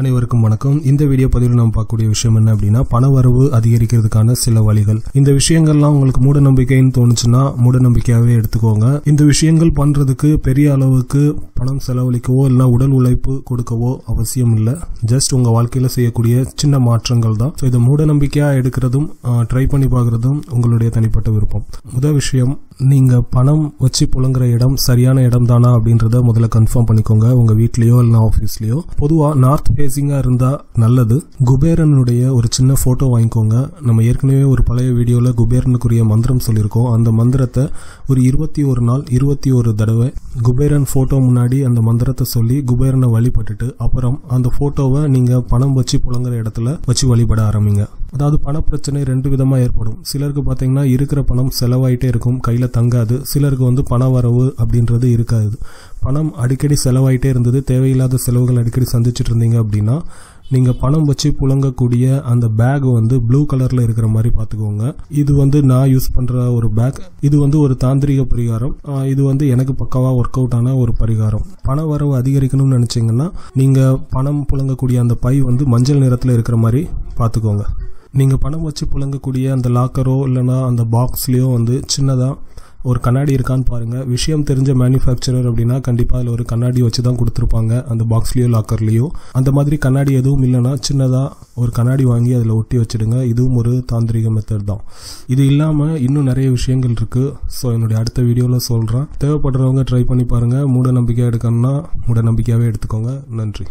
அனைவருக்கும் வணக்கம். இந்த வீடியோ பதிவில் நாம் பார்க்கக்கூடிய விஷயம் என்ன அப்படின்னா, பணவரவு அதிகரிக்கிறதுக்கான சில வழிகள். இந்த விஷயங்கள்லாம் உங்களுக்கு மூட நம்பிக்கைன்னு தோணுச்சுன்னா மூட நம்பிக்கையாவே எடுத்துக்கோங்க. இந்த விஷயங்கள் பண்றதுக்கு பெரிய அளவுக்கு பணம் செலவழிக்கவோ இல்லைன்னா உடல் உழைப்பு கொடுக்கவோ அவசியம் இல்லை. ஜஸ்ட் உங்க வாழ்க்கையில செய்யக்கூடிய சின்ன மாற்றங்கள் தான். இதை மூட நம்பிக்கையா எடுக்கிறதும் ட்ரை பண்ணி பார்க்கறதும் உங்களுடைய தனிப்பட்ட விருப்பம். முதல் விஷயம், நீங்க பணம் வச்சு புழங்குற இடம் சரியான இடம் தானா அப்படின்றத முதல்ல கன்ஃபார்ம் பண்ணிக்கோங்க. உங்க வீட்லயோ இல்ல ஆபீஸ்லயோ. பொதுவா நார்த் ஃபேசிங்கா இருந்தா நல்லது. குபேரனுடைய ஒரு சின்ன போட்டோ வாங்கிக்கோங்க. நம்ம ஏற்கனவே ஒரு பழைய வீடியோல குபேரனுக்குரிய மந்திரம் சொல்லியிருக்கோம். அந்த மந்திரத்தை ஒரு 21 நாள் 21 தடவை குபேரன் போட்டோ முன்னாடி அந்த மந்திரத்தை சொல்லி குபேரனை வழிபட்டுட்டு அப்புறம் அந்த போட்டோவை நீங்க பணம் வச்சு புழங்குற இடத்துல வச்சு வழிபட ஆரம்பிங்க. அதாவது பண பிரச்சனை 2 விதமா ஏற்படும். சிலருக்கு பாத்தீங்கன்னா இருக்கிற பணம் செலவாயிட்டே இருக்கும், கையில தங்காது. சிலருக்கு பண வரவு அப்படின்றது இருக்காது. பணம் அடிக்கடி செலவாயிட்டே இருந்தது, தேவையில்லாத செலவுகள் அடிக்கடி சந்திச்சுட்டு இருந்தீங்க அப்படின்னா நீங்க பணம் வச்சு புழங்கக்கூடிய அந்த பேக் ப்ளூ கலர்ல இருக்கிற மாதிரி பாத்துக்கோங்க. இது நான் யூஸ் பண்ற ஒரு பேக். இது ஒரு தாந்திரிக பரிகாரம். இது எனக்கு பக்காவா ஒர்க் அவுட் ஆன ஒரு பரிகாரம். பண வரவு அதிகரிக்கணும்னு நினைச்சீங்கன்னா நீங்க பணம் புழங்கக்கூடிய அந்த பை மஞ்சள் நிறத்துல இருக்கிற மாதிரி பாத்துக்கோங்க. நீங்க பணம் வச்சு புழங்கக்கூடிய அந்த லாக்கரோ இல்லைன்னா அந்த பாக்ஸ்லயோ சின்னதா ஒரு கண்ணாடி இருக்கான்னு பாருங்க. விஷயம் தெரிஞ்ச மேனுஃபேக்சரர் அப்படின்னா கண்டிப்பா அதில் ஒரு கண்ணாடி வச்சு தான் கொடுத்துருப்பாங்க, அந்த பாக்ஸ்லயோ லாக்கர்லயோ. அந்த மாதிரி கண்ணாடி எதுவும் இல்லைன்னா சின்னதா ஒரு கண்ணாடி வாங்கி அதில் ஒட்டி வச்சிடுங்க. இதுவும் ஒரு தாந்திரிக மெத்தட் தான். இது இல்லாம இன்னும் நிறைய விஷயங்கள் இருக்கு. ஸோ என்னுடைய அடுத்த வீடியோல சொல்றேன். தேவைப்படுறவங்க ட்ரை பண்ணி பாருங்க. மூட நம்பிக்கையா எடுக்கணும்னா மூட நம்பிக்கையாவே எடுத்துக்கோங்க. நன்றி.